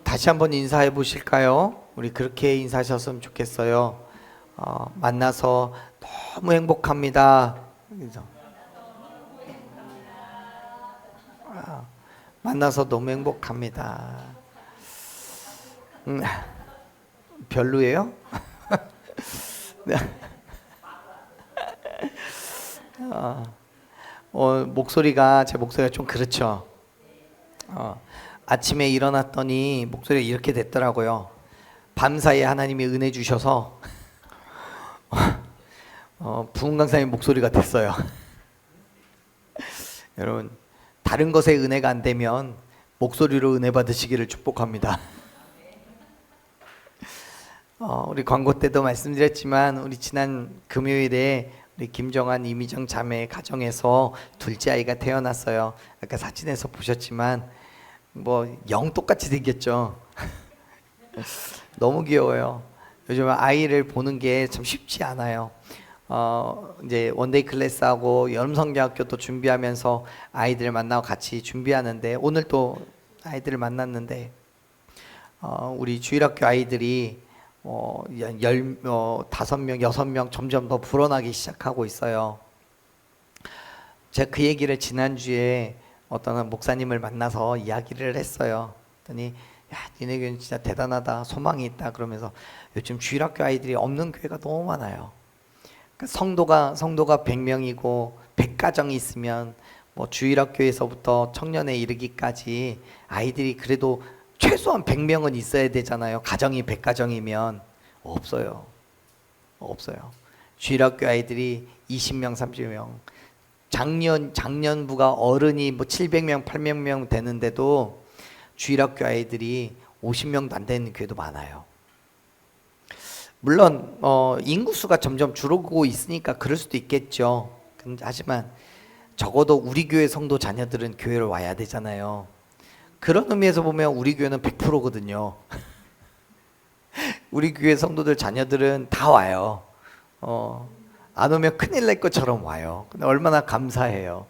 다시 한번 인사해 보실까요? 우리 그렇게 인사하셨으면 좋겠어요. 만나서 너무 행복합니다. 그죠? 만나서 너무 행복합니다. 별로예요? 네. 제 목소리가 좀 그렇죠. 아침에 일어났더니 목소리가 이렇게 됐더라고요. 밤사이에 하나님이 은혜 주셔서 부흥 강사님 목소리가 됐어요. 여러분, 다른 것에 은혜가 안 되면 목소리로 은혜 받으시기를 축복합니다. 우리 광고 때도 말씀드렸지만 우리 지난 금요일에 우리 김정한, 이미정 자매 가정에서 둘째 아이가 태어났어요. 아까 사진에서 보셨지만 영 똑같이 생겼죠. 너무 귀여워요. 요즘 아이를 보는 게 참 쉽지 않아요. 이제 원데이 클래스하고 여름성경학교도 준비하면서 아이들을 만나고 같이 준비하는데 오늘 또 아이들을 만났는데 우리 주일학교 아이들이 5명, 6명 점점 더 불어나기 시작하고 있어요. 제가 그 얘기를 지난주에 어떤 목사님을 만나서 이야기를 했어요. 그랬더니 야, 니네 교회는 진짜 대단하다, 소망이 있다 그러면서 요즘 주일학교 아이들이 없는 교회가 너무 많아요. 그러니까 성도가 100명이고 100가정이 있으면 주일학교에서부터 청년에 이르기까지 아이들이 그래도 최소한 100명은 있어야 되잖아요. 가정이 100가정이면 없어요. 주일학교 아이들이 20명, 30명. 작년부가 어른이 700명, 800명 되는데도 주일학교 아이들이 50명도 안 되는 교회도 많아요. 물론 인구수가 점점 줄어들고 있으니까 그럴 수도 있겠죠. 하지만 적어도 우리 교회 성도 자녀들은 교회를 와야 되잖아요. 그런 의미에서 보면 우리 교회는 100%거든요. 우리 교회 성도들 자녀들은 다 와요. 안 오면 큰일 날 것처럼 와요. 근데 얼마나 감사해요.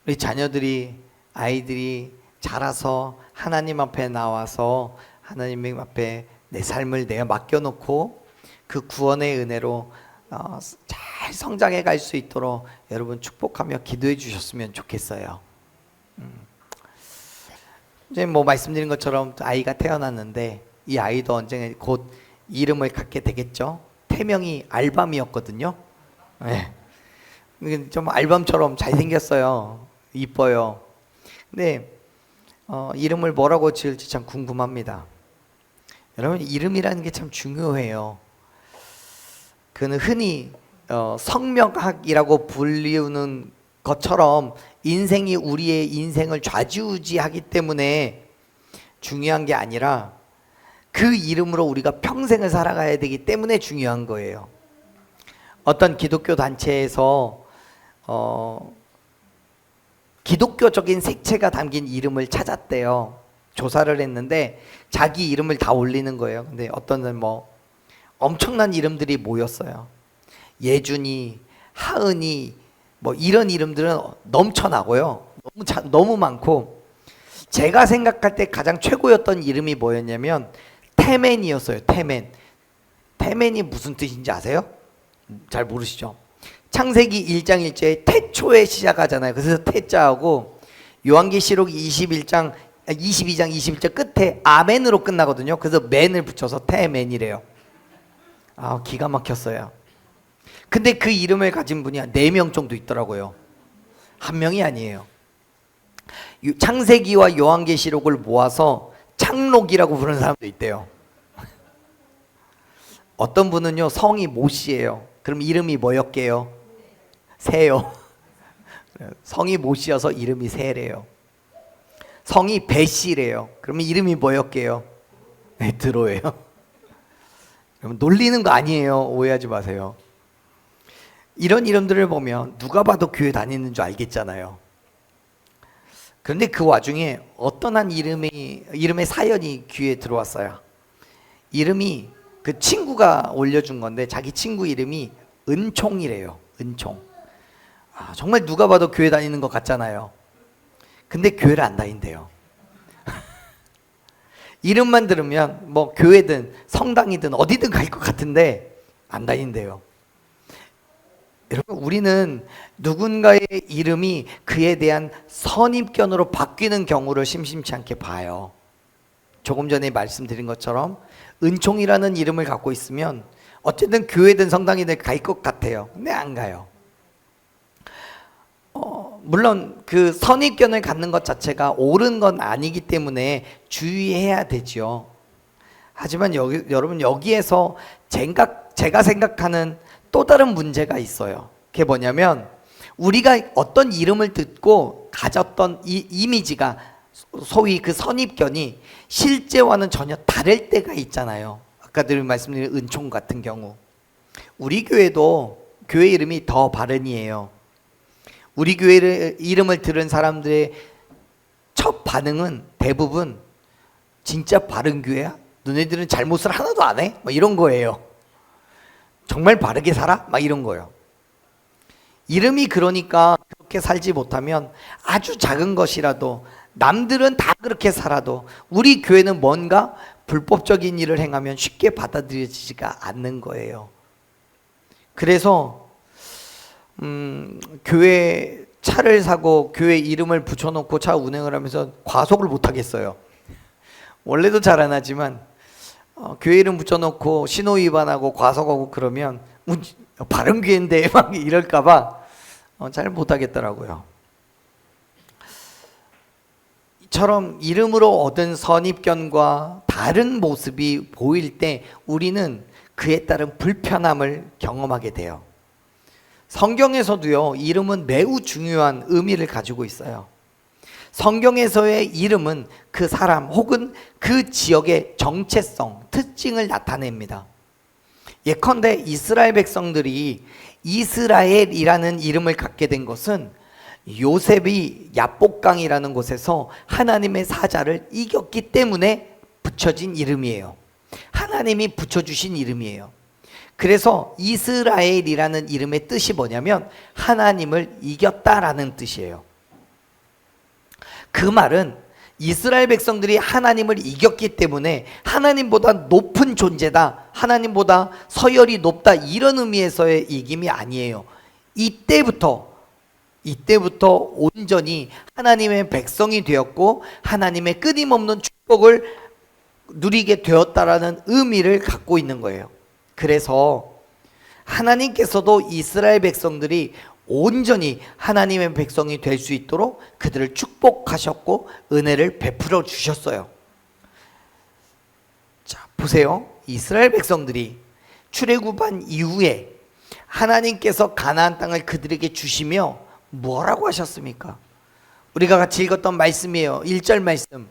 우리 아이들이 자라서 하나님 앞에 나와서 하나님 앞에 내 삶을 내가 맡겨놓고 그 구원의 은혜로 잘 성장해 갈 수 있도록 여러분 축복하며 기도해 주셨으면 좋겠어요. 이제 말씀드린 것처럼 아이가 태어났는데 이 아이도 언젠가 곧 이름을 갖게 되겠죠. 태명이 알밤이었거든요. 네. 좀 알밤처럼 잘생겼어요. 이뻐요. 근데 이름을 뭐라고 지을지 참 궁금합니다. 여러분, 이름이라는 게 참 중요해요. 그는 흔히 성명학이라고 불리우는 것처럼 인생이 우리의 인생을 좌지우지하기 때문에 중요한 게 아니라 그 이름으로 우리가 평생을 살아가야 되기 때문에 중요한 거예요. 어떤 기독교 단체에서 기독교적인 색채가 담긴 이름을 찾았대요. 조사를 했는데 자기 이름을 다 올리는 거예요. 근데 어떤 엄청난 이름들이 모였어요. 예준이, 하은이 이런 이름들은 넘쳐나고요. 너무 많고 제가 생각할 때 가장 최고였던 이름이 뭐였냐면 태맨이었어요. 태맨이 무슨 뜻인지 아세요? 잘 모르시죠? 창세기 1장 1절에 태초에 시작하잖아요. 그래서 태자하고 요한계시록 22장 21절 끝에 아멘으로 끝나거든요. 그래서 맨을 붙여서 태맨이래요. 기가 막혔어요. 근데 그 이름을 가진 분이 4명 정도 있더라고요. 한 명이 아니에요. 창세기와 요한계시록을 모아서 창록이라고 부르는 사람도 있대요. 어떤 분은요, 성이 모씨예요. 그럼 이름이 뭐였게요? 새요. 성이 모씨여서 이름이 새래요. 성이 배씨래요. 그러면 이름이 뭐였게요? 드로예요. 그러면 놀리는 거 아니에요. 오해하지 마세요. 이런 이름들을 보면 누가 봐도 교회 다니는 줄 알겠잖아요. 그런데 그 와중에 어떤 한 이름의 사연이 귀에 들어왔어요. 이름이 그 친구가 올려준 건데 자기 친구 이름이 은총이래요. 은총. 정말 누가 봐도 교회 다니는 것 같잖아요. 근데 교회를 안 다닌대요. 이름만 들으면 뭐 교회든 성당이든 어디든 갈 것 같은데 안 다닌대요. 여러분, 우리는 누군가의 이름이 그에 대한 선입견으로 바뀌는 경우를 심심치 않게 봐요. 조금 전에 말씀드린 것처럼 은총이라는 이름을 갖고 있으면 어쨌든 교회든 성당이든 갈 것 같아요. 근데 안 가요. 물론 그 선입견을 갖는 것 자체가 옳은 건 아니기 때문에 주의해야 되죠. 하지만 여러분, 여기에서 제가 생각하는 또 다른 문제가 있어요. 그게 뭐냐면 우리가 어떤 이름을 듣고 가졌던 이 이미지가, 소위 그 선입견이 실제와는 전혀 다를 때가 있잖아요. 아까 드린 말씀드린 은총 같은 경우, 우리 교회도 교회 이름이 더 바른이에요. 우리 교회 이름을 들은 사람들의 첫 반응은 대부분 진짜 바른 교회야? 너네들은 잘못을 하나도 안 해? 막 이런 거예요. 정말 바르게 살아? 막 이런 거예요. 이름이 그러니까 그렇게 살지 못하면 아주 작은 것이라도, 남들은 다 그렇게 살아도 우리 교회는 뭔가 불법적인 일을 행하면 쉽게 받아들여지지가 않는 거예요. 그래서 교회 차를 사고 교회 이름을 붙여놓고 차 운행을 하면서 과속을 못 하겠어요. 원래도 잘 안 하지만 교회 이름 붙여놓고 신호 위반하고 과속하고 그러면 바른 교회인데 막 이럴까봐 잘 못 하겠더라고요. 이처럼 이름으로 얻은 선입견과 다른 모습이 보일 때 우리는 그에 따른 불편함을 경험하게 돼요. 성경에서도요, 이름은 매우 중요한 의미를 가지고 있어요. 성경에서의 이름은 그 사람 혹은 그 지역의 정체성, 특징을 나타냅니다. 예컨대 이스라엘 백성들이 이스라엘이라는 이름을 갖게 된 것은 요셉이 야복강이라는 곳에서 하나님의 사자를 이겼기 때문에 붙여진 이름이에요. 하나님이 붙여주신 이름이에요. 그래서 이스라엘이라는 이름의 뜻이 뭐냐면 하나님을 이겼다라는 뜻이에요. 그 말은 이스라엘 백성들이 하나님을 이겼기 때문에 하나님보다 높은 존재다, 하나님보다 서열이 높다, 이런 의미에서의 이김이 아니에요. 이때부터 온전히 하나님의 백성이 되었고 하나님의 끊임없는 축복을 누리게 되었다라는 의미를 갖고 있는 거예요. 그래서 하나님께서도 이스라엘 백성들이 온전히 하나님의 백성이 될 수 있도록 그들을 축복하셨고 은혜를 베풀어 주셨어요. 자, 보세요. 이스라엘 백성들이 출애굽한 이후에 하나님께서 가나안 땅을 그들에게 주시며 뭐라고 하셨습니까? 우리가 같이 읽었던 말씀이에요. 1절 말씀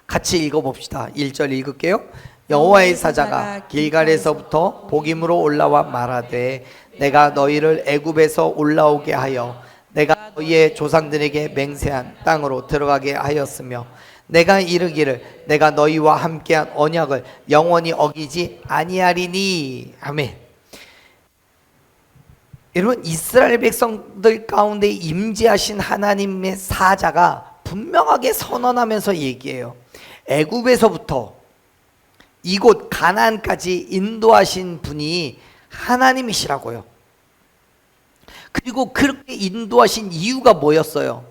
같이 읽어봅시다. 1절 읽을게요. 여호와의 사자가 길갈에서부터 복임으로 올라와 말하되 내가 너희를 애굽에서 올라오게 하여 내가 너희의 조상들에게 맹세한 땅으로 들어가게 하였으며 내가 이르기를 내가 너희와 함께한 언약을 영원히 어기지 아니하리니. 아멘. 여러분, 이스라엘 백성들 가운데 임재하신 하나님의 사자가 분명하게 선언하면서 얘기해요. 애굽에서부터 이곳 가나안까지 인도하신 분이 하나님이시라고요. 그리고 그렇게 인도하신 이유가 뭐였어요?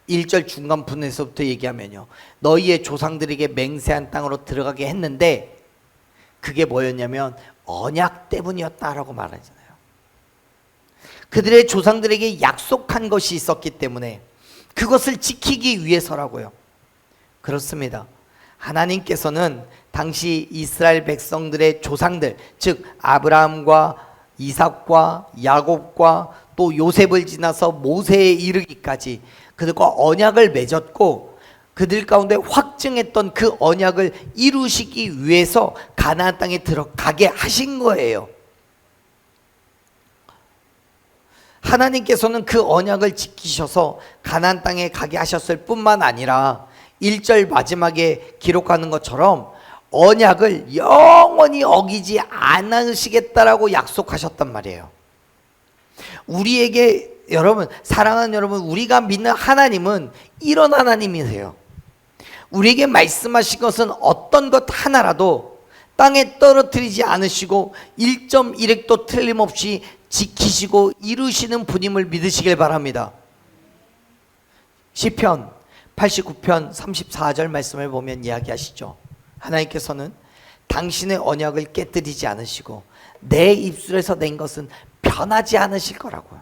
1절 중간부분에서부터 얘기하면요, 너희의 조상들에게 맹세한 땅으로 들어가게 했는데 그게 뭐였냐면 언약 때문이었다라고 말하잖아요. 그들의 조상들에게 약속한 것이 있었기 때문에 그것을 지키기 위해서라고요. 그렇습니다. 하나님께서는 당시 이스라엘 백성들의 조상들, 즉 아브라함과 이삭과 야곱과 또 요셉을 지나서 모세에 이르기까지 그들과 언약을 맺었고 그들 가운데 확증했던 그 언약을 이루시기 위해서 가나안 땅에 들어가게 하신 거예요. 하나님께서는 그 언약을 지키셔서 가나안 땅에 가게 하셨을 뿐만 아니라 1절 마지막에 기록하는 것처럼 언약을 영원히 어기지 않으시겠다라고 약속하셨단 말이에요. 우리에게 여러분, 사랑하는 여러분, 우리가 믿는 하나님은 이런 하나님이세요. 우리에게 말씀하신 것은 어떤 것 하나라도 땅에 떨어뜨리지 않으시고 1.1획도 틀림없이 지키시고 이루시는 분임을 믿으시길 바랍니다. 시편 89편 34절 말씀을 보면 이야기하시죠. 하나님께서는 당신의 언약을 깨뜨리지 않으시고 내 입술에서 낸 것은 변하지 않으실 거라고요.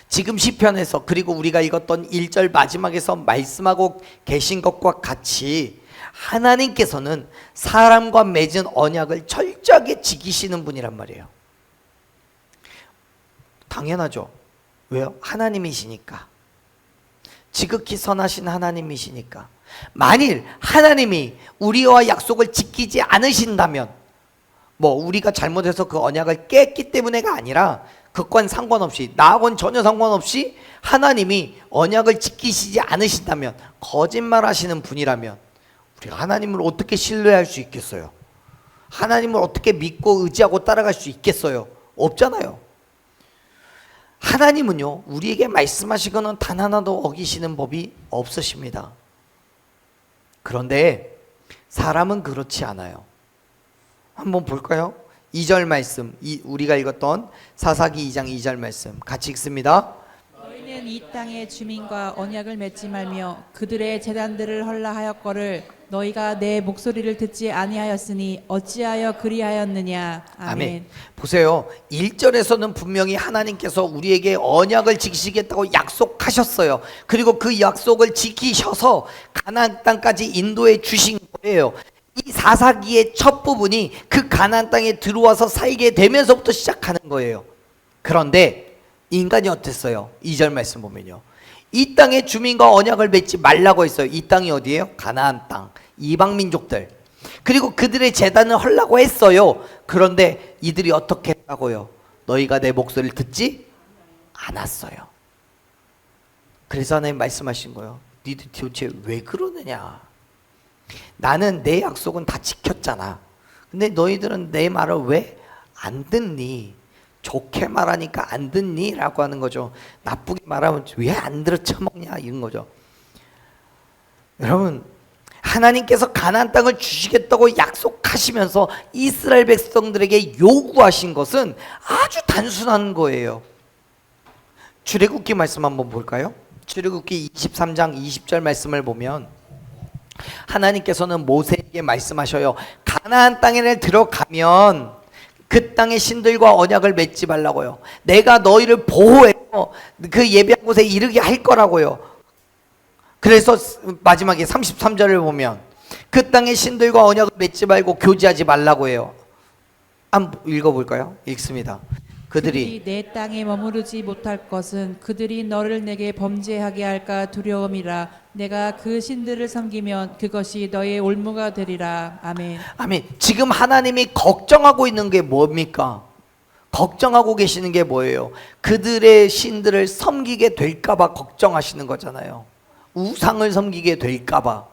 지금 시편에서 그리고 우리가 읽었던 1절 마지막에서 말씀하고 계신 것과 같이 하나님께서는 사람과 맺은 언약을 철저하게 지키시는 분이란 말이에요. 당연하죠. 왜요? 하나님이시니까. 지극히 선하신 하나님이시니까. 만일 하나님이 우리와 약속을 지키지 않으신다면, 우리가 잘못해서 그 언약을 깼기 때문에가 아니라 그건 상관없이, 나하고는 전혀 상관없이 하나님이 언약을 지키시지 않으신다면, 거짓말하시는 분이라면 우리가 하나님을 어떻게 신뢰할 수 있겠어요? 하나님을 어떻게 믿고 의지하고 따라갈 수 있겠어요? 없잖아요. 하나님은요, 우리에게 말씀하시고는 단 하나도 어기시는 법이 없으십니다. 그런데 사람은 그렇지 않아요. 한번 볼까요? 2절 말씀, 우리가 읽었던 사사기 2장 2절 말씀 같이 읽습니다. 너희는 이 땅의 주민과 언약을 맺지 말며 그들의 제단들을 헐라하였거를 너희가 내 목소리를 듣지 아니하였으니 어찌하여 그리하였느냐. 아멘. 보세요. 1절에서는 분명히 하나님께서 우리에게 언약을 지키시겠다고 약속하셨어요. 그리고 그 약속을 지키셔서 가나안 땅까지 인도해 주신 거예요. 이 사사기의 첫 부분이 그 가나안 땅에 들어와서 살게 되면서부터 시작하는 거예요. 그런데 인간이 어땠어요? 2절 말씀 보면요, 이 땅의 주민과 언약을 맺지 말라고 했어요. 이 땅이 어디예요? 가나안 땅, 이방 민족들. 그리고 그들의 제단을 헐라고 했어요. 그런데 이들이 어떻게 했다고요? 너희가 내 목소리를 듣지 않았어요. 그래서 하나님 말씀하신 거예요. 니들 도대체 왜 그러느냐? 나는 내 약속은 다 지켰잖아. 근데 너희들은 내 말을 왜 안 듣니? 좋게 말하니까 안 듣니? 라고 하는 거죠. 나쁘게 말하면 왜 안 들어 처먹냐? 이런 거죠. 여러분, 하나님께서 가나안 땅을 주시겠다고 약속하시면서 이스라엘 백성들에게 요구하신 것은 아주 단순한 거예요. 출애굽기 말씀 한번 볼까요? 출애굽기 23장 20절 말씀을 보면 하나님께서는 모세에게 말씀하셔요. 가나안 땅에 들어가면 그 땅의 신들과 언약을 맺지 말라고요. 내가 너희를 보호해서 그 예배한 곳에 이르게 할 거라고요. 그래서 마지막에 33절을 보면 그 땅의 신들과 언약을 맺지 말고 교제하지 말라고 해요. 한번 읽어볼까요? 읽습니다. 그들이 내 땅에 머무르지 못할 것은 그들이 너를 내게 범죄하게 할까 두려움이라. 내가 그 신들을 섬기면 그것이 너의 올무가 되리라. 아멘. 아멘. 지금 하나님이 걱정하고 있는 게 뭡니까? 걱정하고 계시는 게 뭐예요? 그들의 신들을 섬기게 될까봐 걱정하시는 거잖아요. 우상을 섬기게 될까봐.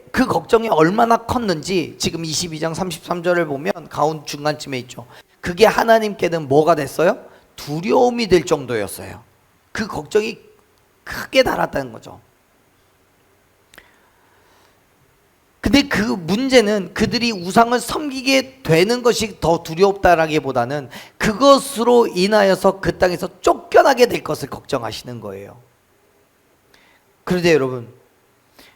그 걱정이 얼마나 컸는지 지금 22장 33절을 보면 중간쯤에 있죠. 그게 하나님께는 뭐가 됐어요? 두려움이 될 정도였어요. 그 걱정이 크게 달았다는 거죠. 근데 그 문제는 그들이 우상을 섬기게 되는 것이 더 두렵다라기보다는 그것으로 인하여서 그 땅에서 쫓겨나게 될 것을 걱정하시는 거예요. 그런데 여러분,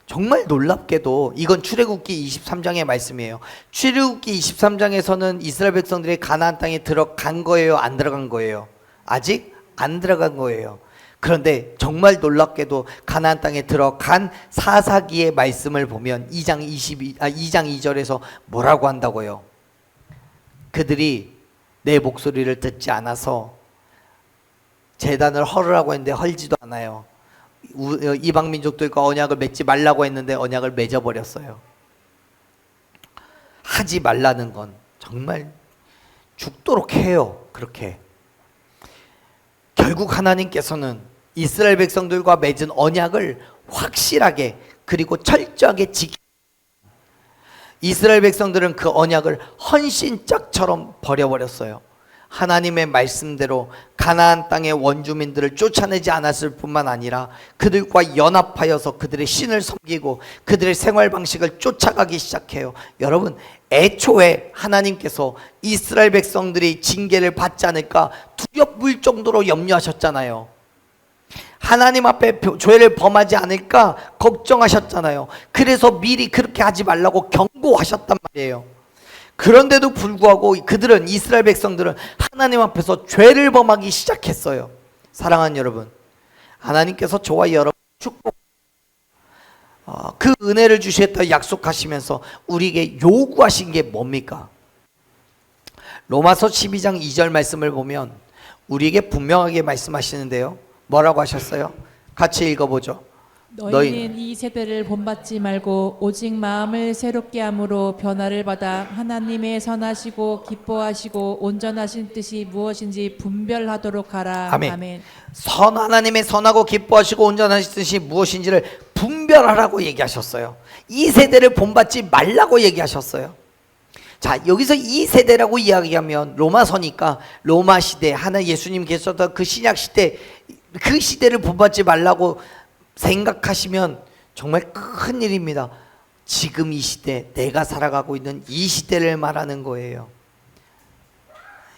정말 놀랍게도 이건 출애굽기 23장의 말씀이에요. 출애굽기 23장에서는 이스라엘 백성들이 가나안 땅에 들어간 거예요? 안 들어간 거예요? 아직 안 들어간 거예요. 그런데 정말 놀랍게도 가나안 땅에 들어간 사사기의 말씀을 보면 2장 2절에서 뭐라고 한다고요? 그들이 내 목소리를 듣지 않아서 제단을 헐으라고 했는데 헐지도 않아요. 이방 민족들과 언약을 맺지 말라고 했는데 언약을 맺어버렸어요. 하지 말라는 건 정말 죽도록 해요. 그렇게. 결국 하나님께서는 이스라엘 백성들과 맺은 언약을 확실하게 그리고 철저하게 이스라엘 백성들은 그 언약을 헌신짝처럼 버려버렸어요. 하나님의 말씀대로 가나안 땅의 원주민들을 쫓아내지 않았을 뿐만 아니라 그들과 연합하여서 그들의 신을 섬기고 그들의 생활 방식을 쫓아가기 시작해요. 여러분, 애초에 하나님께서 이스라엘 백성들이 징계를 받지 않을까 두렵을 정도로 염려하셨잖아요. 하나님 앞에 죄를 범하지 않을까 걱정하셨잖아요. 그래서 미리 그렇게 하지 말라고 경고하셨단 말이에요. 그런데도 불구하고 그들은, 이스라엘 백성들은 하나님 앞에서 죄를 범하기 시작했어요. 사랑하는 여러분, 하나님께서 저와 여러분 축복, 그 은혜를 주시겠다 약속하시면서 우리에게 요구하신 게 뭡니까? 로마서 12장 2절 말씀을 보면 우리에게 분명하게 말씀하시는데요. 뭐라고 하셨어요? 같이 읽어보죠. 너희는 이 세대를 본받지 말고 오직 마음을 새롭게 함으로 변화를 받아 하나님의 선하시고 기뻐하시고 온전하신 뜻이 무엇인지 분별하도록 하라. 아멘. 아멘. 하나님의 선하고 기뻐하시고 온전하신 뜻이 무엇인지를 분별하라고 얘기하셨어요. 이 세대를 본받지 말라고 얘기하셨어요. 자, 여기서 이 세대라고 이야기하면 로마서니까 로마 시대, 하나 예수님 계셨던 그 신약 시대, 그 시대를 본받지 말라고 생각하시면 정말 큰 일입니다. 지금 이 시대, 내가 살아가고 있는 이 시대를 말하는 거예요.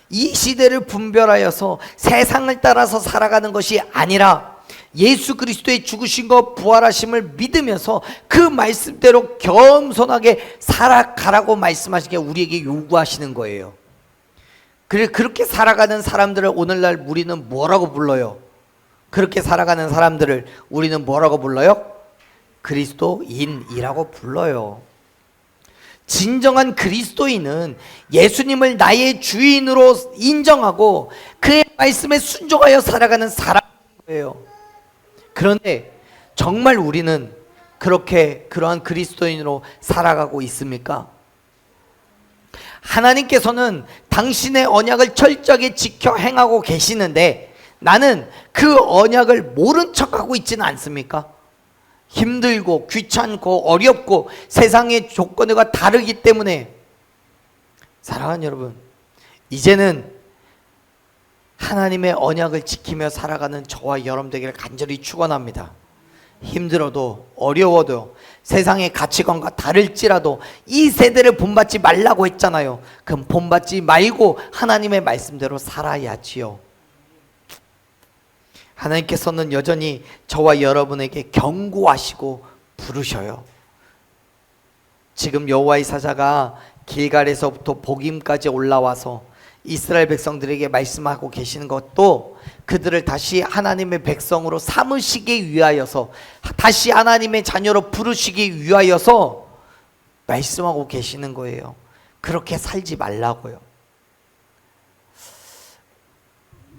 이 시대를 분별하여서 세상을 따라서 살아가는 것이 아니라 예수 그리스도의 죽으심과 부활하심을 믿으면서 그 말씀대로 겸손하게 살아가라고 말씀하신 게 우리에게 요구하시는 거예요. 그렇게 살아가는 사람들을 오늘날 우리는 뭐라고 불러요? 그렇게 살아가는 사람들을 우리는 뭐라고 불러요? 그리스도인이라고 불러요. 진정한 그리스도인은 예수님을 나의 주인으로 인정하고 그의 말씀에 순종하여 살아가는 사람이에요. 그런데 정말 우리는 그러한 그리스도인으로 살아가고 있습니까? 하나님께서는 당신의 언약을 철저하게 지켜 행하고 계시는데 나는 그 언약을 모른 척하고 있지는 않습니까? 힘들고 귀찮고 어렵고 세상의 조건과 다르기 때문에, 사랑하는 여러분, 이제는 하나님의 언약을 지키며 살아가는 저와 여러분 되기를 간절히 축원합니다. 힘들어도 어려워도 세상의 가치관과 다를지라도 이 세대를 본받지 말라고 했잖아요. 그럼 본받지 말고 하나님의 말씀대로 살아야지요. 하나님께서는 여전히 저와 여러분에게 경고하시고 부르셔요. 지금 여호와의 사자가 길갈에서부터 복임까지 올라와서 이스라엘 백성들에게 말씀하고 계시는 것도 그들을 다시 하나님의 백성으로 삼으시기 위하여서, 다시 하나님의 자녀로 부르시기 위하여서 말씀하고 계시는 거예요. 그렇게 살지 말라고요.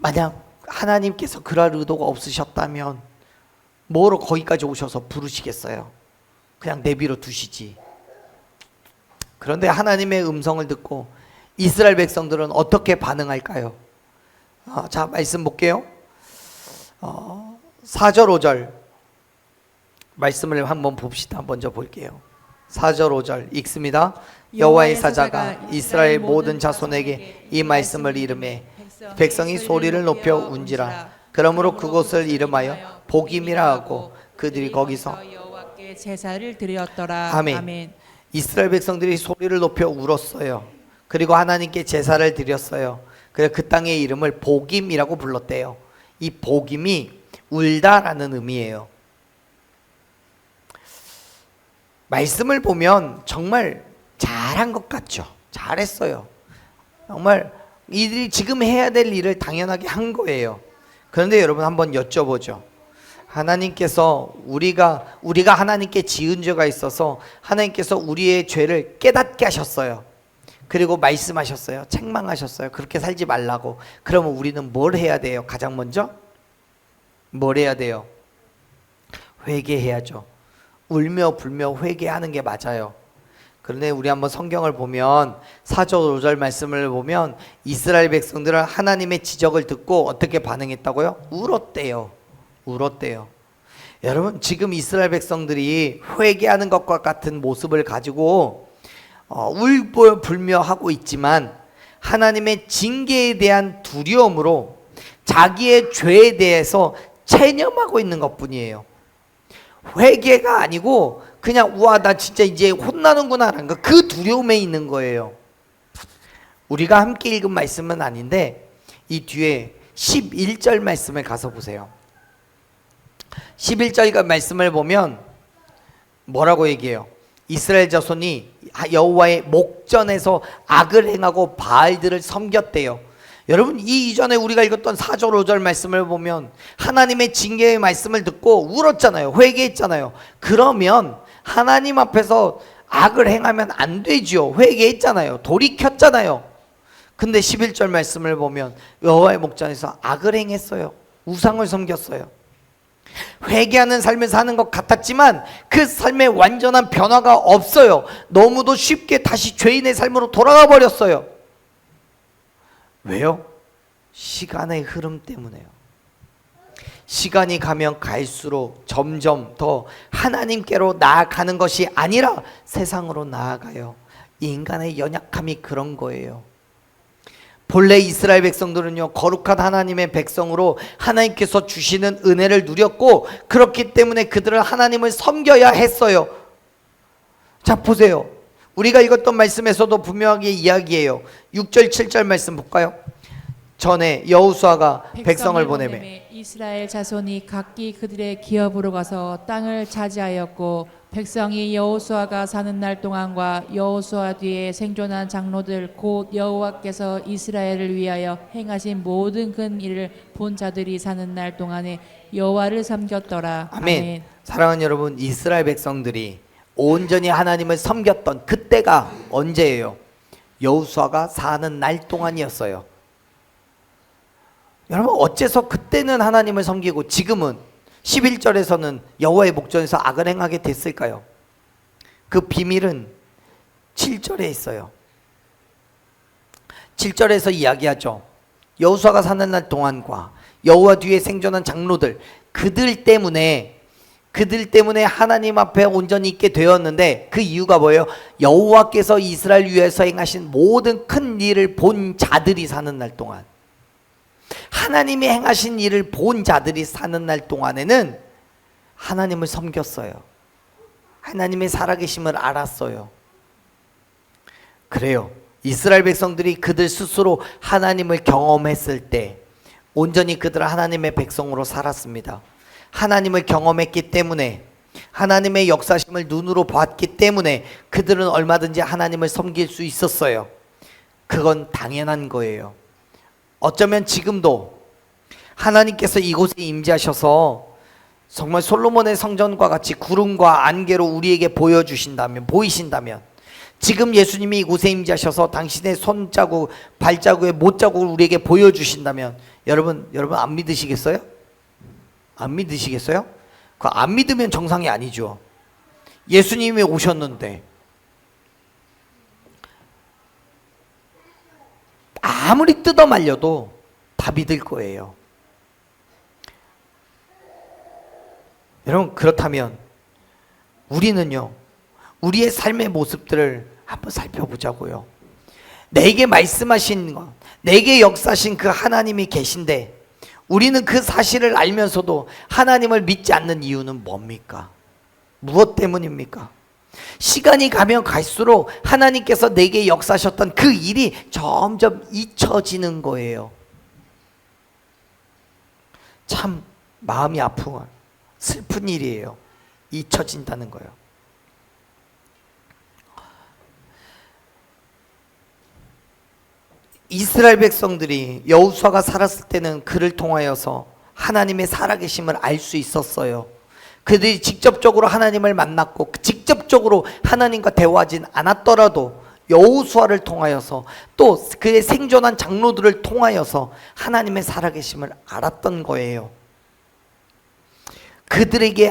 만약 하나님께서 그럴 의도가 없으셨다면 뭐로 거기까지 오셔서 부르시겠어요? 그냥 내버려 두시지. 그런데 하나님의 음성을 듣고 이스라엘 백성들은 어떻게 반응할까요? 자, 말씀 볼게요. 4절 5절 말씀을 한번 봅시다. 먼저 볼게요. 4절 5절 읽습니다. 여호와의 사자가 이스라엘 모든 자손에게 이 말씀을 이르매 백성이 소리를 높여 운지라. 그러므로 그곳을 이름하여 복임이라 하고 그들이 거기서 여호와께 제사를 드렸더라. 아멘. 아멘. 이스라엘 백성들이 소리를 높여 울었어요. 그리고 하나님께 제사를 드렸어요. 그래서 그 땅의 이름을 복임이라고 불렀대요. 이 복임이 울다라는 의미예요. 말씀을 보면 정말 잘한 것 같죠. 잘했어요. 정말 이들이 지금 해야 될 일을 당연하게 한 거예요. 그런데 여러분 한번 여쭤보죠. 하나님께서 우리가 하나님께 지은 죄가 있어서 하나님께서 우리의 죄를 깨닫게 하셨어요. 그리고 말씀하셨어요. 책망하셨어요. 그렇게 살지 말라고. 그러면 우리는 뭘 해야 돼요? 가장 먼저 뭘 해야 돼요? 회개해야죠. 울며 불며 회개하는 게 맞아요. 그런데 우리 한번 성경을 보면 4절 5절 말씀을 보면 이스라엘 백성들은 하나님의 지적을 듣고 어떻게 반응했다고요? 울었대요. 울었대요. 여러분, 지금 이스라엘 백성들이 회개하는 것과 같은 모습을 가지고 울보불며하고 있지만 하나님의 징계에 대한 두려움으로 자기의 죄에 대해서 체념하고 있는 것뿐이에요. 회개가 아니고 그냥 우와 나 진짜 이제 혼나는구나 라는 거, 그 두려움에 있는 거예요. 우리가 함께 읽은 말씀은 아닌데 이 뒤에 11절 말씀을 가서 보세요. 11절 말씀을 보면 뭐라고 얘기해요? 이스라엘 자손이 여호와의 목전에서 악을 행하고 바알들을 섬겼대요. 여러분, 이 이전에 우리가 읽었던 4절 5절 말씀을 보면 하나님의 징계의 말씀을 듣고 울었잖아요. 회개했잖아요. 그러면 하나님 앞에서 악을 행하면 안 되지요. 회개했잖아요. 돌이켰잖아요. 근데 11절 말씀을 보면 여호와의 목전에서 악을 행했어요. 우상을 섬겼어요. 회개하는 삶을 사는 것 같았지만 그 삶에 완전한 변화가 없어요. 너무도 쉽게 다시 죄인의 삶으로 돌아가 버렸어요. 왜요? 시간의 흐름 때문에요. 시간이 가면 갈수록 점점 더 하나님께로 나아가는 것이 아니라 세상으로 나아가요. 인간의 연약함이 그런 거예요. 본래 이스라엘 백성들은요, 거룩한 하나님의 백성으로 하나님께서 주시는 은혜를 누렸고, 그렇기 때문에 그들은 하나님을 섬겨야 했어요. 자, 보세요. 우리가 읽었던 말씀에서도 분명하게 이야기해요. 6절 7절 말씀 볼까요? 전에 여호수아가 백성을 보내매 이스라엘 자손이 각기 그들의 기업으로 가서 땅을 차지하였고, 백성이 여호수아가 사는 날 동안과 여호수아 뒤에 생존한 장로들 곧 여호와께서 이스라엘을 위하여 행하신 모든 큰 일을 본 자들이 사는 날 동안에 여호와를 섬겼더라. 아멘. 사랑하는 여러분, 이스라엘 백성들이 온전히 하나님을 섬겼던 그때가 언제예요? 여호수아가 사는 날 동안이었어요. 여러분, 어째서 그때는 하나님을 섬기고 지금은 11절에서는 여호와의 목전에서 악을 행하게 됐을까요? 그 비밀은 7절에 있어요. 7절에서 이야기하죠. 여호수아가 사는 날 동안과 여호와 뒤에 생존한 장로들, 그들 때문에 하나님 앞에 온전히 있게 되었는데, 그 이유가 뭐예요? 여호와께서 이스라엘 위에서 행하신 모든 큰 일을 본 자들이 사는 날 동안, 하나님이 행하신 일을 본 자들이 사는 날 동안에는 하나님을 섬겼어요. 하나님의 살아계심을 알았어요. 그래요. 이스라엘 백성들이 그들 스스로 하나님을 경험했을 때 온전히 그들은 하나님의 백성으로 살았습니다. 하나님을 경험했기 때문에, 하나님의 역사심을 눈으로 봤기 때문에 그들은 얼마든지 하나님을 섬길 수 있었어요. 그건 당연한 거예요. 어쩌면 지금도 하나님께서 이곳에 임재하셔서 정말 솔로몬의 성전과 같이 구름과 안개로 우리에게 보이신다면, 지금 예수님이 이곳에 임재하셔서 당신의 손자국, 발자국의 못자국을 우리에게 보여주신다면, 여러분 안 믿으시겠어요? 안 믿으시겠어요? 그 안 믿으면 정상이 아니죠. 예수님이 오셨는데 아무리 뜯어 말려도 다 믿을 거예요. 여러분, 그렇다면 우리는요, 우리의 삶의 모습들을 한번 살펴보자고요. 내게 말씀하신 것, 내게 역사하신 그 하나님이 계신데 우리는 그 사실을 알면서도 하나님을 믿지 않는 이유는 뭡니까? 무엇 때문입니까? 시간이 가면 갈수록 하나님께서 내게 역사하셨던 그 일이 점점 잊혀지는 거예요. 참 마음이 아프고 슬픈 일이에요. 잊혀진다는 거예요. 이스라엘 백성들이 여호수아가 살았을 때는 그를 통하여서 하나님의 살아계심을 알 수 있었어요. 그들이 직접적으로 하나님을 만났고 직접적으로 하나님과 대화하진 않았더라도 여호수아를 통하여서 또 그의 생존한 장로들을 통하여서 하나님의 살아계심을 알았던 거예요. 그들에게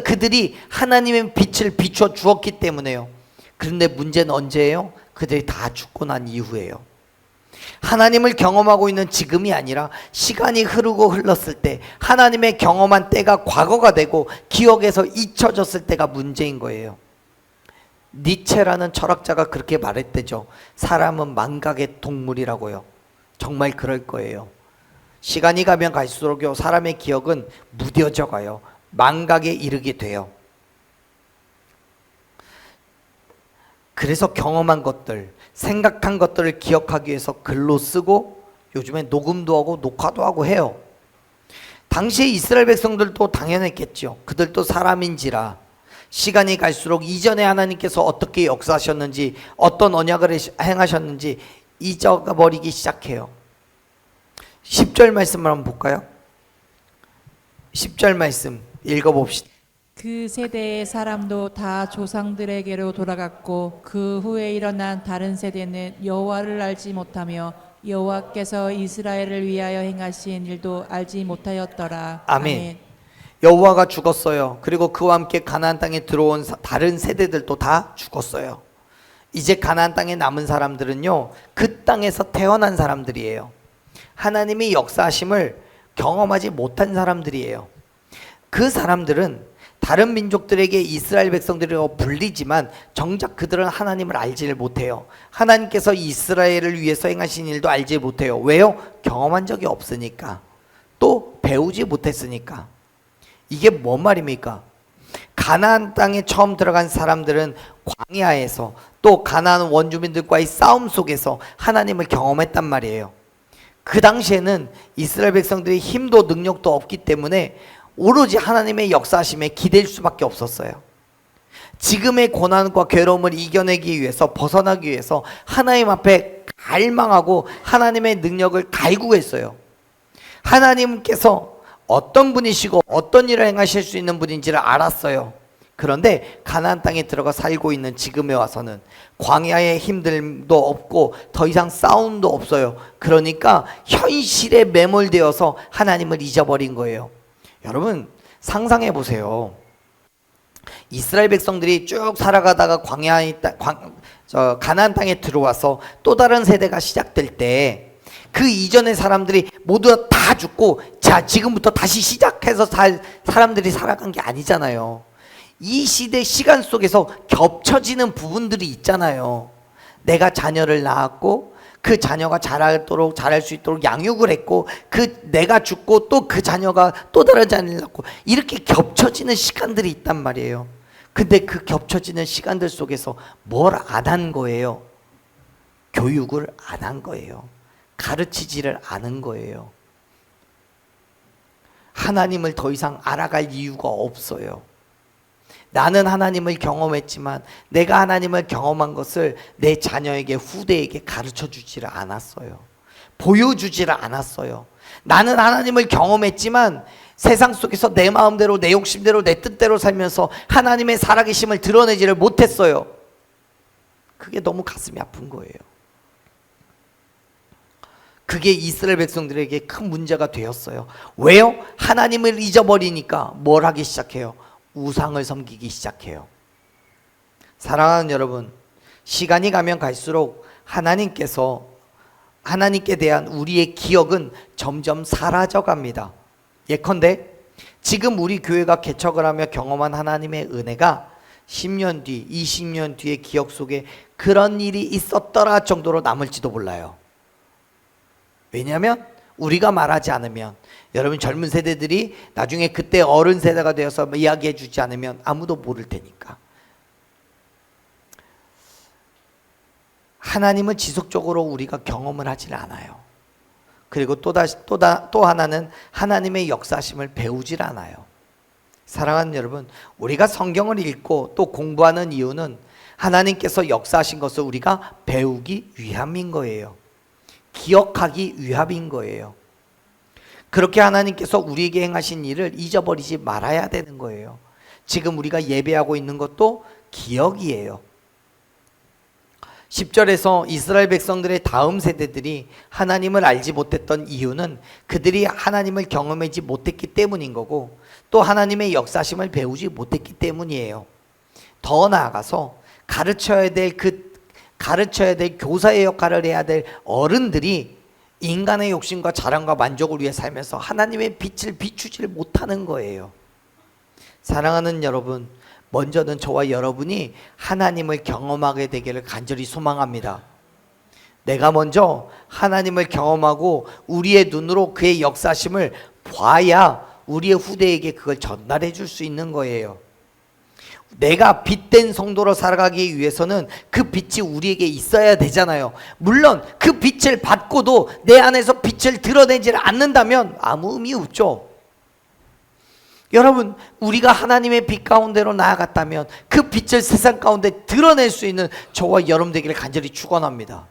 그들이 하나님의 빛을 비춰 주었기 때문에요. 그런데 문제는 언제예요? 그들이 다 죽고 난 이후예요. 하나님을 경험하고 있는 지금이 아니라 시간이 흐르고 흘렀을 때, 하나님의 경험한 때가 과거가 되고 기억에서 잊혀졌을 때가 문제인 거예요. 니체라는 철학자가 그렇게 말했대죠. 사람은 망각의 동물이라고요. 정말 그럴 거예요. 시간이 가면 갈수록요, 사람의 기억은 무뎌져 가요. 망각에 이르게 돼요. 그래서 경험한 것들, 생각한 것들을 기억하기 위해서 글로 쓰고 요즘에 녹음도 하고 녹화도 하고 해요. 당시에 이스라엘 백성들도 당연했겠죠. 그들도 사람인지라 시간이 갈수록 이전에 하나님께서 어떻게 역사하셨는지, 어떤 언약을 행하셨는지 잊어버리기 시작해요. 10절 말씀을 한번 볼까요? 10절 말씀 읽어봅시다. 그 세대의 사람도 다 조상들에게로 돌아갔고 그 후에 일어난 다른 세대는 여호와를 알지 못하며 여호와께서 이스라엘을 위하여 행하신 일도 알지 못하였더라. 아멘. 여호와가 죽었어요. 그리고 그와 함께 가나안 땅에 들어온 다른 세대들도 다 죽었어요. 이제 가나안 땅에 남은 사람들은요, 그 땅에서 태어난 사람들이에요. 하나님의 역사하심을 경험하지 못한 사람들이에요. 그 사람들은 다른 민족들에게 이스라엘 백성들이라고 불리지만 정작 그들은 하나님을 알지를 못해요. 하나님께서 이스라엘을 위해서 행하신 일도 알지 못해요. 왜요? 경험한 적이 없으니까. 또 배우지 못했으니까. 이게 뭔 말입니까? 가나안 땅에 처음 들어간 사람들은 광야에서 또 가나안 원주민들과의 싸움 속에서 하나님을 경험했단 말이에요. 그 당시에는 이스라엘 백성들이 힘도 능력도 없기 때문에 오로지 하나님의 역사하심에 기댈 수밖에 없었어요. 지금의 고난과 괴로움을 이겨내기 위해서, 벗어나기 위해서 하나님 앞에 갈망하고 하나님의 능력을 갈구했어요. 하나님께서 어떤 분이시고 어떤 일을 행하실 수 있는 분인지를 알았어요. 그런데 가나안 땅에 들어가 살고 있는 지금에 와서는 광야의 힘듦도 없고 더 이상 싸움도 없어요. 그러니까 현실에 매몰되어서 하나님을 잊어버린 거예요. 여러분 상상해 보세요. 이스라엘 백성들이 쭉 살아가다가 가나안 땅에 들어와서 또 다른 세대가 시작될 때 그 이전의 사람들이 모두 다 죽고 자 지금부터 다시 시작해서 사람들이 살아간 게 아니잖아요. 이 시간 속에서 겹쳐지는 부분들이 있잖아요. 내가 자녀를 낳았고 그 자녀가 자랄 수 있도록 양육을 했고 내가 죽고 또 그 자녀가 또 다른 자녀를 낳고 이렇게 겹쳐지는 시간들이 있단 말이에요. 근데 그 겹쳐지는 시간들 속에서 뭘 안 한 거예요? 교육을 안 한 거예요. 가르치지를 않은 거예요. 하나님을 더 이상 알아갈 이유가 없어요. 나는 하나님을 경험했지만 내가 하나님을 경험한 것을 내 자녀에게 후대에게 가르쳐 주지를 않았어요. 보여주지를 않았어요. 나는 하나님을 경험했지만 세상 속에서 내 마음대로 내 욕심대로 내 뜻대로 살면서 하나님의 살아계심을 드러내지를 못했어요. 그게 너무 가슴이 아픈 거예요. 그게 이스라엘 백성들에게 큰 문제가 되었어요. 왜요? 하나님을 잊어버리니까 뭘 하기 시작해요? 우상을 섬기기 시작해요. 사랑하는 여러분, 시간이 가면 갈수록 하나님께 대한 우리의 기억은 점점 사라져 갑니다. 예컨대 지금 우리 교회가 개척을 하며 경험한 하나님의 은혜가 10년 뒤, 20년 뒤의 기억 속에 그런 일이 있었더라 정도로 남을지도 몰라요. 왜냐하면 우리가 말하지 않으면, 여러분 젊은 세대들이 나중에 그때 어른 세대가 되어서 이야기해 주지 않으면 아무도 모를 테니까. 하나님은 지속적으로 우리가 경험을 하질 않아요. 그리고 또 하나는 하나님의 역사심을 배우질 않아요. 사랑하는 여러분, 우리가 성경을 읽고 또 공부하는 이유는 하나님께서 역사하신 것을 우리가 배우기 위함인 거예요. 기억하기 위함인 거예요. 그렇게 하나님께서 우리에게 행하신 일을 잊어버리지 말아야 되는 거예요. 지금 우리가 예배하고 있는 것도 기억이에요. 10절에서 이스라엘 백성들의 다음 세대들이 하나님을 알지 못했던 이유는 그들이 하나님을 경험하지 못했기 때문인 거고, 또 하나님의 역사심을 배우지 못했기 때문이에요. 더 나아가서 가르쳐야 될 교사의 역할을 해야 될 어른들이 인간의 욕심과 자랑과 만족을 위해 살면서 하나님의 빛을 비추지를 못하는 거예요. 사랑하는 여러분, 먼저는 저와 여러분이 하나님을 경험하게 되기를 간절히 소망합니다. 내가 먼저 하나님을 경험하고 우리의 눈으로 그의 역사심을 봐야 우리의 후대에게 그걸 전달해 줄 수 있는 거예요. 내가 빛된 성도로 살아가기 위해서는 그 빛이 우리에게 있어야 되잖아요. 물론 그 빛을 받고도 내 안에서 빛을 드러내지 않는다면 아무 의미 없죠. 여러분, 우리가 하나님의 빛 가운데로 나아갔다면 그 빛을 세상 가운데 드러낼 수 있는 저와 여러분 되기를 간절히 축원합니다.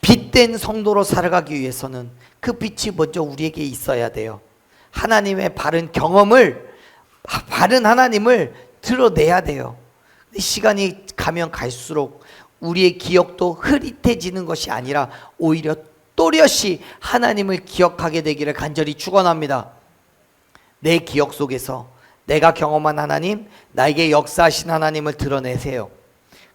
빛된 성도로 살아가기 위해서는 그 빛이 먼저 우리에게 있어야 돼요. 하나님의 바른 경험을, 바른 하나님을 드러내야 돼요. 시간이 가면 갈수록 우리의 기억도 흐릿해지는 것이 아니라 오히려 또렷이 하나님을 기억하게 되기를 간절히 축원합니다. 내 기억 속에서 내가 경험한 하나님, 나에게 역사하신 하나님을 드러내세요.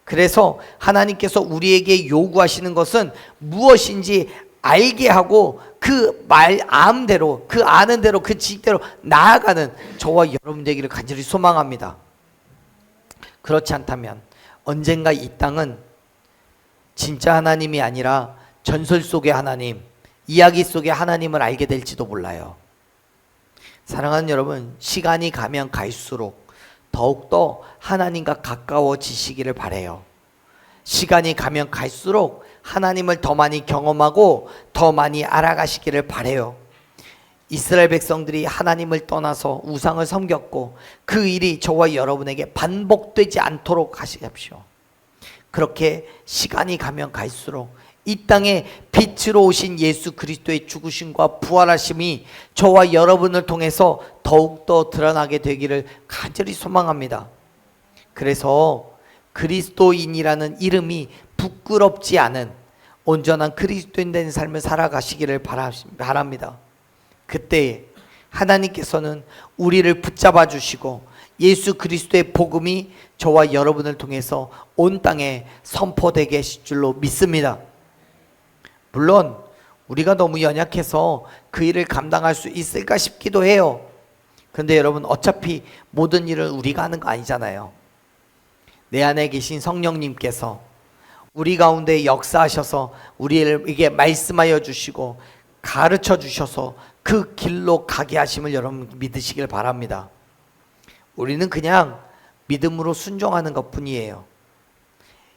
그래서 하나님께서 우리에게 요구하시는 것은 무엇인지 알게 하고 그 마음대로, 그 아는 대로, 그 지식대로 나아가는 저와 여러분 되기를 간절히 소망합니다. 그렇지 않다면 언젠가 이 땅은 진짜 하나님이 아니라 전설 속의 하나님, 이야기 속의 하나님을 알게 될지도 몰라요. 사랑하는 여러분, 시간이 가면 갈수록 더욱더 하나님과 가까워지시기를 바라요. 시간이 가면 갈수록 하나님을 더 많이 경험하고 더 많이 알아가시기를 바라요. 이스라엘 백성들이 하나님을 떠나서 우상을 섬겼고 그 일이 저와 여러분에게 반복되지 않도록 하십시오. 그렇게 시간이 가면 갈수록 이 땅에 빛으로 오신 예수 그리스도의 죽으심과 부활하심이 저와 여러분을 통해서 더욱더 드러나게 되기를 간절히 소망합니다. 그래서 그리스도인이라는 이름이 부끄럽지 않은 온전한 그리스도인 된 삶을 살아가시기를 바랍니다. 그때 하나님께서는 우리를 붙잡아 주시고 예수 그리스도의 복음이 저와 여러분을 통해서 온 땅에 선포되게 하실 줄로 믿습니다. 물론 우리가 너무 연약해서 그 일을 감당할 수 있을까 싶기도 해요. 그런데 여러분, 어차피 모든 일은 우리가 하는 거 아니잖아요. 내 안에 계신 성령님께서 우리 가운데 역사하셔서 우리에게 말씀하여 주시고 가르쳐 주셔서 그 길로 가게 하심을 여러분 믿으시길 바랍니다. 우리는 그냥 믿음으로 순종하는 것뿐이에요.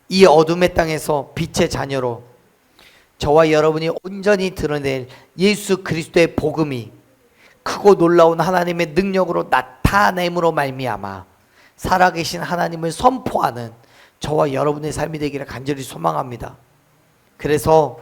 이 어둠의 땅에서 빛의 자녀로 저와 여러분이 온전히 드러낼 예수 그리스도의 복음이 크고 놀라운 하나님의 능력으로 나타냄으로 말미암아 살아계신 하나님을 선포하는 저와 여러분의 삶이 되기를 간절히 소망합니다. 그래서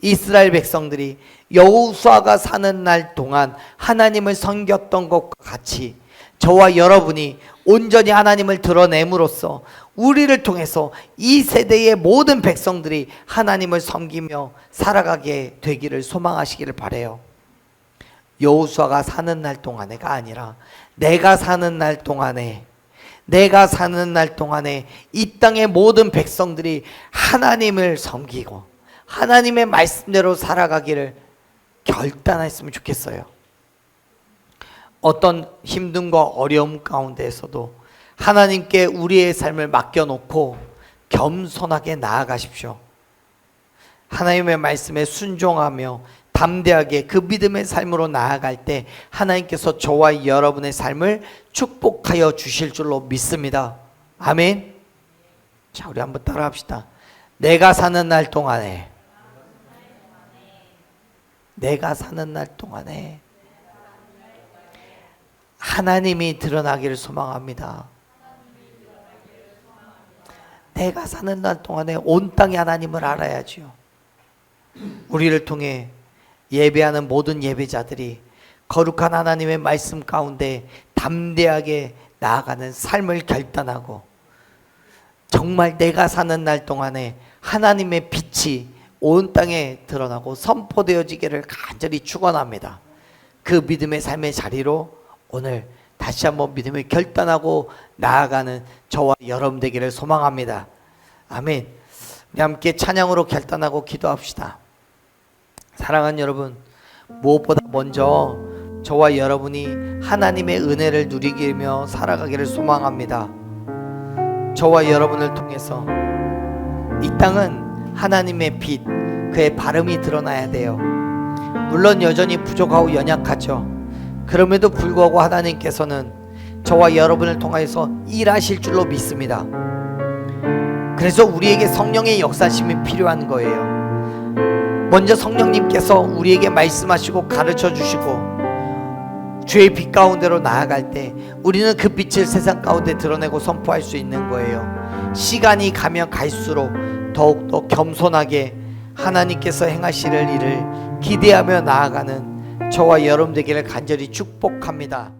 이스라엘 백성들이 여호수아가 사는 날 동안 하나님을 섬겼던 것과 같이 저와 여러분이 온전히 하나님을 드러냄으로써 우리를 통해서 이 세대의 모든 백성들이 하나님을 섬기며 살아가게 되기를 소망하시기를 바라요. 여호수아가 사는 날 동안에가 아니라 내가 사는 날 동안에 이 땅의 모든 백성들이 하나님을 섬기고 하나님의 말씀대로 살아가기를 결단했으면 좋겠어요. 어떤 힘듦과 어려움 가운데에서도 하나님께 우리의 삶을 맡겨놓고 겸손하게 나아가십시오. 하나님의 말씀에 순종하며 담대하게 그 믿음의 삶으로 나아갈 때 하나님께서 저와 여러분의 삶을 축복하여 주실 줄로 믿습니다. 아멘. 자, 우리 한번 따라 합시다. 내가 사는 날 동안에 하나님이 드러나기를 소망합니다. 내가 사는 날 동안에 온 땅이 하나님을 알아야지요. 우리를 통해 예배하는 모든 예배자들이 거룩한 하나님의 말씀 가운데 담대하게 나아가는 삶을 결단하고 정말 내가 사는 날 동안에 하나님의 빛이 온 땅에 드러나고 선포되어지기를 간절히 축원합니다. 그 믿음의 삶의 자리로 오늘 다시 한번 믿음을 결단하고 나아가는 저와 여러분 되기를 소망합니다. 아멘. 우리 함께 찬양으로 결단하고 기도합시다. 사랑하는 여러분, 무엇보다 먼저 저와 여러분이 하나님의 은혜를 누리며 살아가기를 소망합니다. 저와 여러분을 통해서 이 땅은 하나님의 빛, 그의 발음이 드러나야 돼요. 물론 여전히 부족하고 연약하죠. 그럼에도 불구하고 하나님께서는 저와 여러분을 통해서 일하실 줄로 믿습니다. 그래서 우리에게 성령의 역사심이 필요한 거예요. 먼저 성령님께서 우리에게 말씀하시고 가르쳐 주시고 주의 빛 가운데로 나아갈 때 우리는 그 빛을 세상 가운데 드러내고 선포할 수 있는 거예요. 시간이 가면 갈수록 더욱더 겸손하게 하나님께서 행하실 일을 기대하며 나아가는 저와 여러분 되기를 간절히 축복합니다.